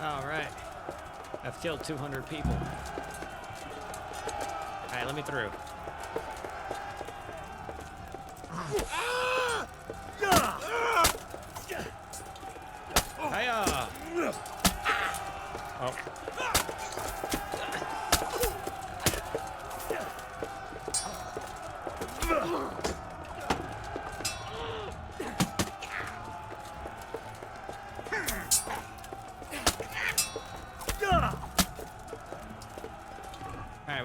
All right. I've killed 200 people. All right, let me through. Hiya! Oh.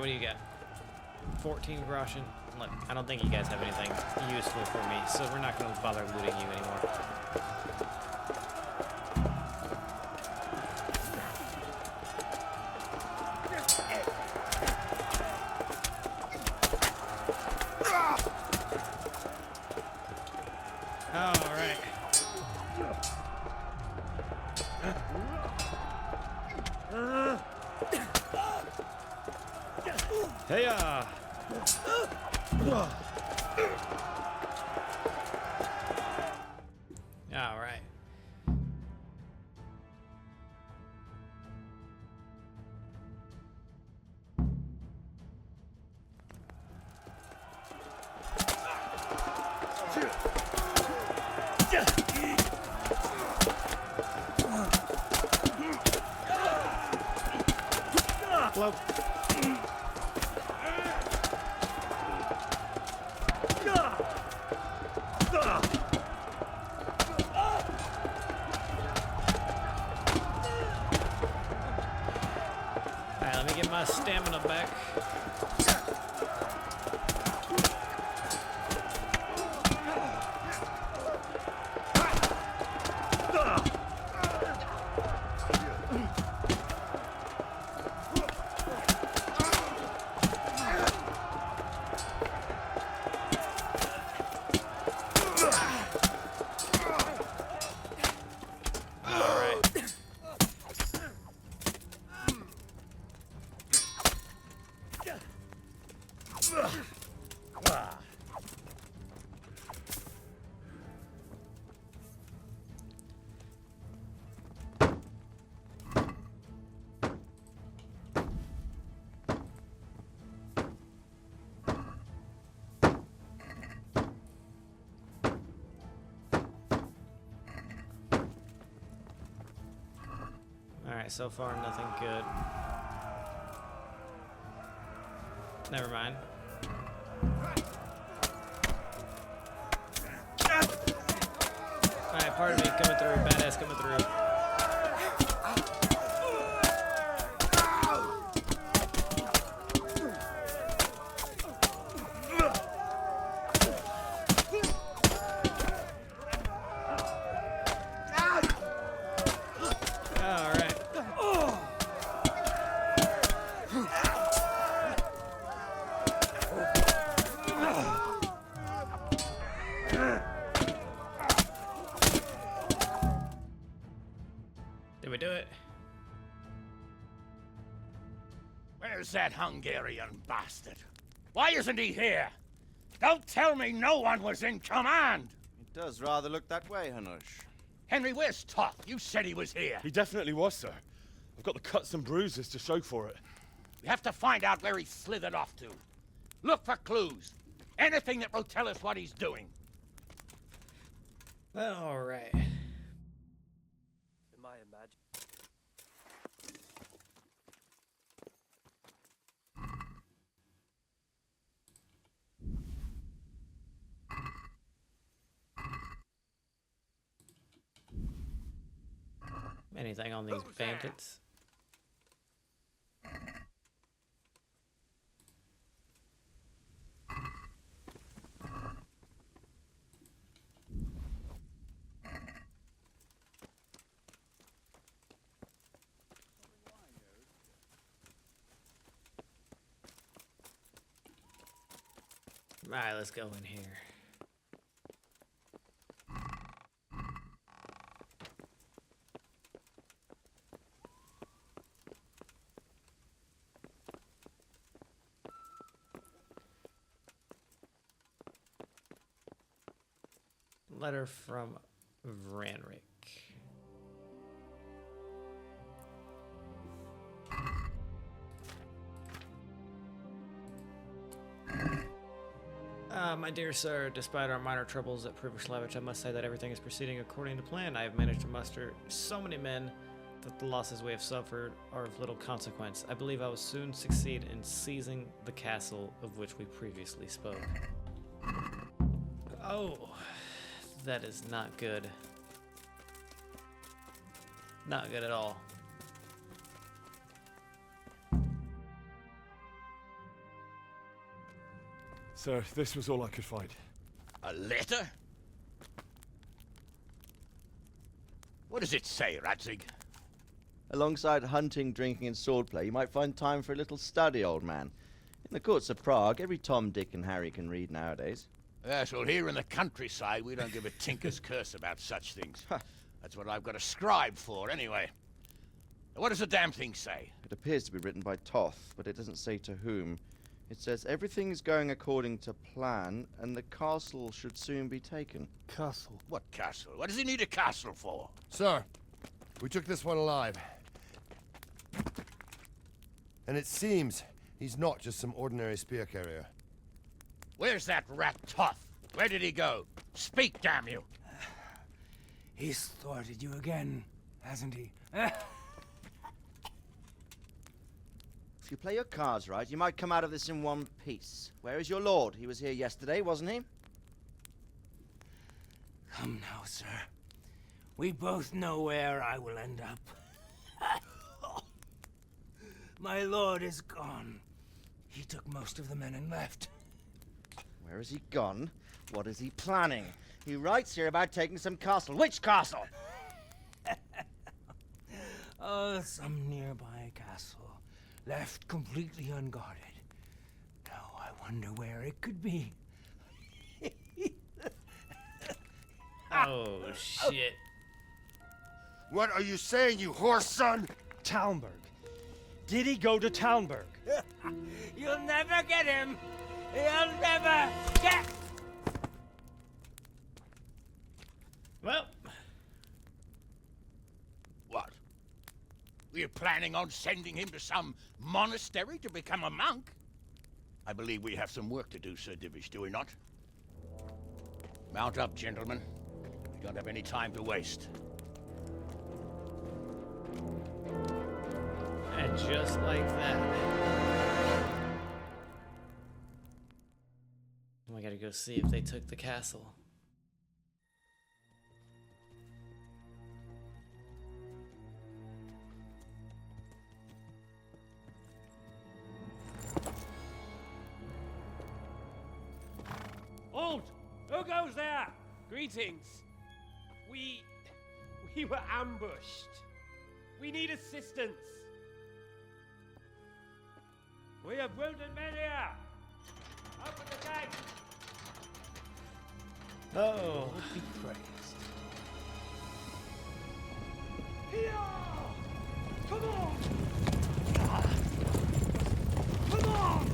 what do you got? 14 groschen. Look, I don't think you guys have anything useful for me, so we're not going to bother looting you anymore. Alright. Hey-ya! All right. Hello. Alright, let me get my stamina back. Alright, so far nothing good. Never mind. Alright, pardon me, coming through, badass coming through. Did we do it?
Where's that Hungarian bastard? Why isn't he here? Don't tell me no one was in command!
It does rather look that way, Hanush.
Henry, where's Toth? You said he was here.
He definitely was, sir. I've got the cuts and bruises to show for it.
We have to find out where he slithered off to. Look for clues. Anything that will tell us what he's doing.
All right.
Am I imagining?
Anything on these bandits? Alright, let's go in here. Letter from Vranrik. My dear sir, despite our minor troubles at Privoslavich, I must say that everything is proceeding according to plan. I have managed to muster so many men that the losses we have suffered are of little consequence. I believe I will soon succeed in seizing the castle of which we previously spoke. Oh, that is not good. Not good at all.
Sir, this was all I could find.
A letter? What does it say, Radzig?
Alongside hunting, drinking, and swordplay, you might find time for a little study, old man. In the courts of Prague, every Tom, Dick, and Harry can read nowadays.
Yes, well, here in the countryside, we don't give a tinker's curse about such things. That's what I've got a scribe for, anyway. What does the damn thing say?
It appears to be written by Toth, but it doesn't say to whom. It says everything is going according to plan, and the castle should soon be taken.
Castle? What castle? What does he need a castle for?
Sir, we took this one alive. And it seems he's not just some ordinary spear carrier.
Where's that rat Toth? Where did he go? Speak, damn you!
He's thwarted you again, hasn't he?
If you play your cards right, you might come out of this in one piece. Where is your lord? He was here yesterday, wasn't he?
Come now, sir. We both know where I will end up. My lord is gone. He took most of the men and left.
Where has he gone? What is he planning? He writes here about taking some castle. Which castle?
Oh, some nearby castle. Left completely unguarded. Now I wonder where it could be.
Oh, shit.
What are you saying, you horse son?
Talmberg. Did he go to Talmberg?
You'll never get him! You'll never get...
Well...
What? Were you planning on sending him to some monastery to become a monk? I believe we have some work to do, Sir Divish, do we not? Mount up, gentlemen. We don't have any time to waste.
And just like that. I gotta go see if they took the castle.
Halt! Who goes there? Greetings. We were ambushed. We need assistance. We have wounded men here. Open the gate.
Oh.
Be praised.
Here! Come on! Come on!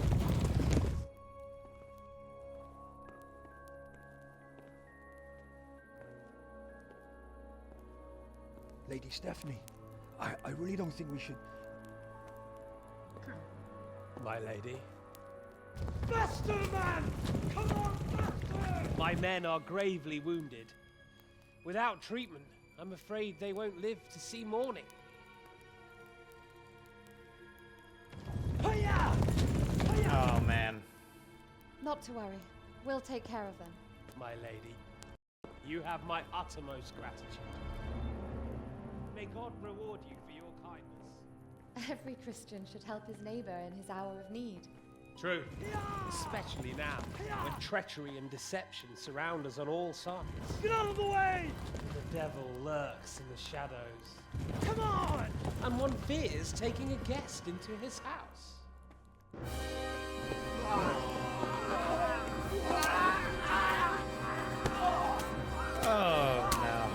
Lady Stephanie, I really don't think we should...
My lady.
Faster, man! Come on, faster!
My men are gravely wounded. Without treatment, I'm afraid they won't live to see morning.
Oh, man.
Not to worry. We'll take care of them.
My lady, you have my uttermost gratitude. May God reward you for your kindness.
Every Christian should help his neighbor in his hour of need.
True. Especially now, when treachery and deception surround us on all sides.
Get out of the way!
The devil lurks in the shadows.
Come on!
And one fears taking a guest into his house.
Oh, no.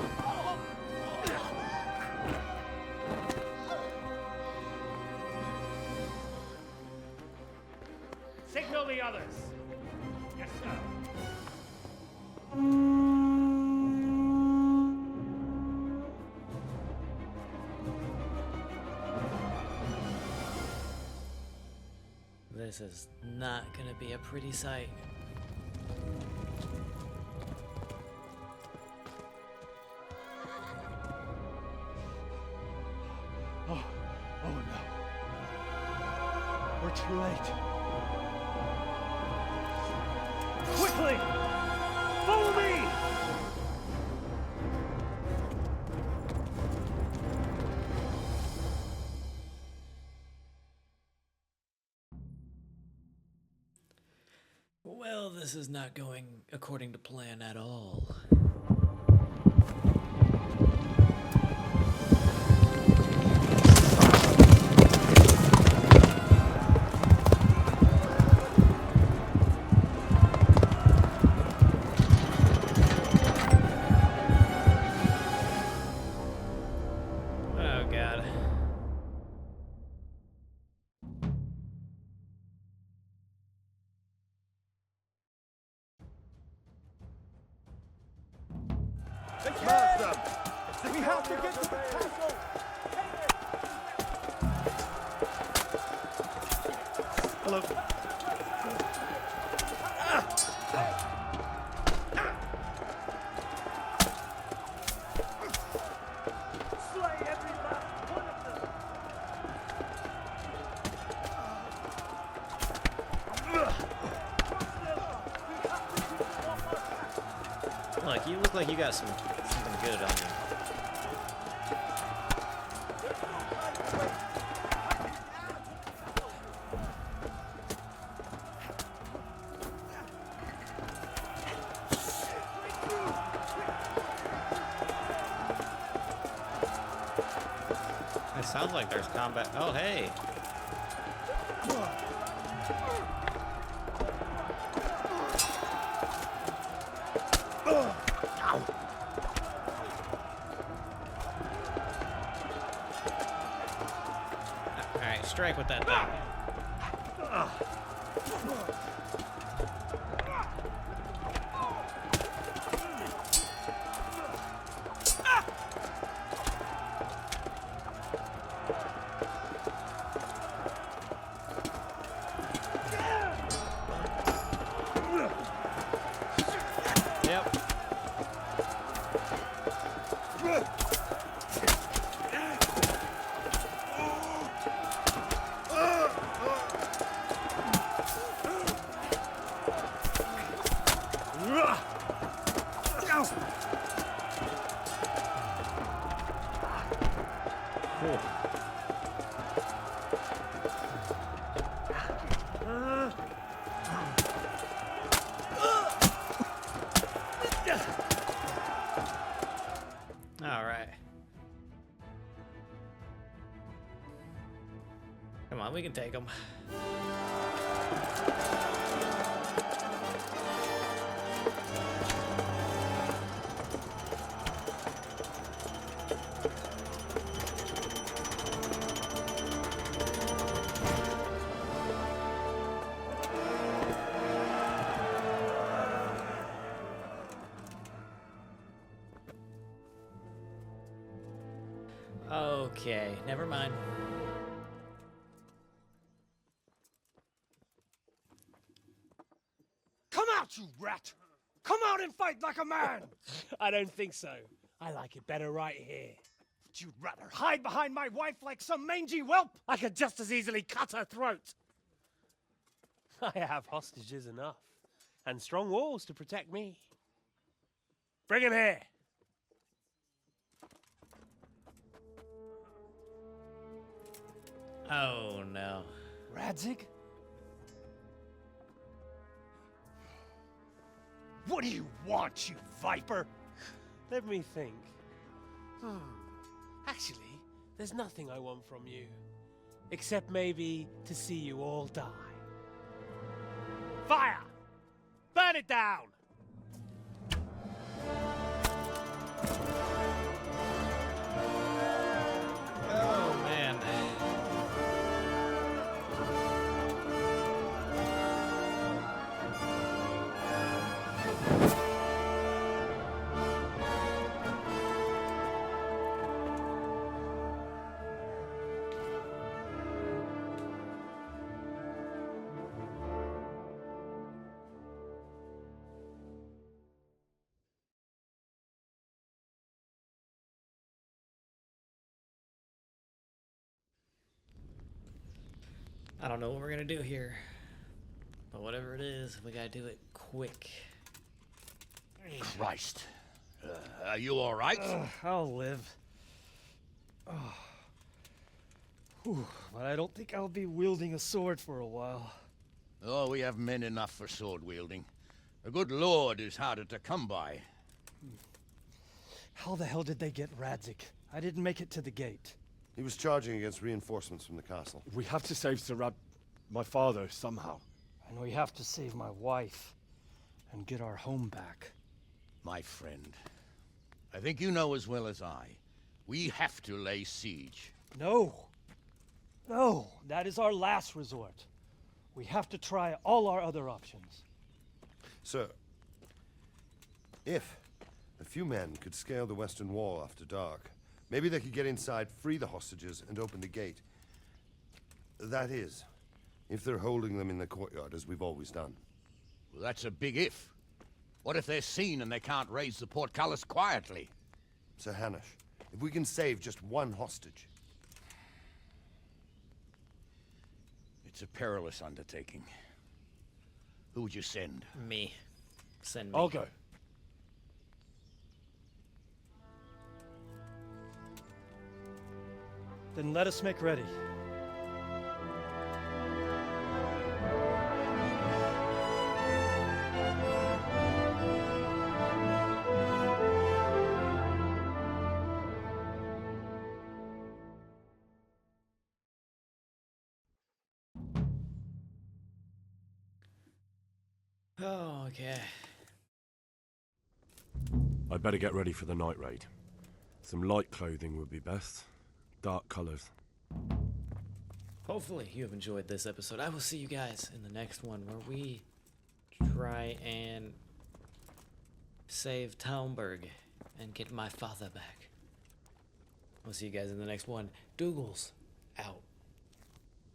Signal the others. Yes, sir.
This is not gonna be a pretty sight.
Oh no. We're too late.
Quickly! Follow me!
Well This is not going according to plan at all. Oh, God.
Master!
We have to get to the castle!
Hello.
Slay every last one of them!
Look, you look like you got something good on you. It sounds like there's combat. Oh, hey. Alright, strike with that thing. Yep. Cool. All right. Come on, we can take them. Okay, never mind.
Come out, you rat! Come out and fight like a man!
I don't think so. I like it better right here.
Would you rather hide behind my wife like some mangy whelp?
I could just as easily cut her throat. I have hostages enough, and strong walls to protect me. Bring him here.
Oh no.
Radzig? What do you want, you viper?
Let me think. Actually, there's nothing I want from you. Except maybe to see you all die. Fire! Burn it down!
Oh man. I don't know what we're gonna do here, but whatever it is, we gotta do it quick.
Christ. Are you all right?
I'll live. Whew, but I don't think I'll be wielding a sword for a while.
Oh, we have men enough for sword wielding. A good lord is harder to come by.
How the hell did they get Radzik? I didn't make it to the gate.
He was charging against reinforcements from the castle.
We have to save my father, somehow.
And we have to save my wife and get our home back.
My friend, I think you know as well as I. We have to lay siege.
No. No, that is our last resort. We have to try all our other options.
Sir, if a few men could scale the western wall after dark, maybe they could get inside, free the hostages, and open the gate. That is, if they're holding them in the courtyard, as we've always done.
Well, that's a big if. What if they're seen and they can't raise the portcullis quietly?
Sir Hanush, if we can save just one hostage.
It's a perilous undertaking. Who would you send?
Me. Send me.
I'll go.
Then let us make ready.
Oh, okay.
I'd better get ready for the night raid. Some light clothing would be best. Dark colors.
Hopefully you have enjoyed this episode. I will see you guys in the next one where we try and save Talmberg and get my father back. We'll see you guys in the next one. Dougals out.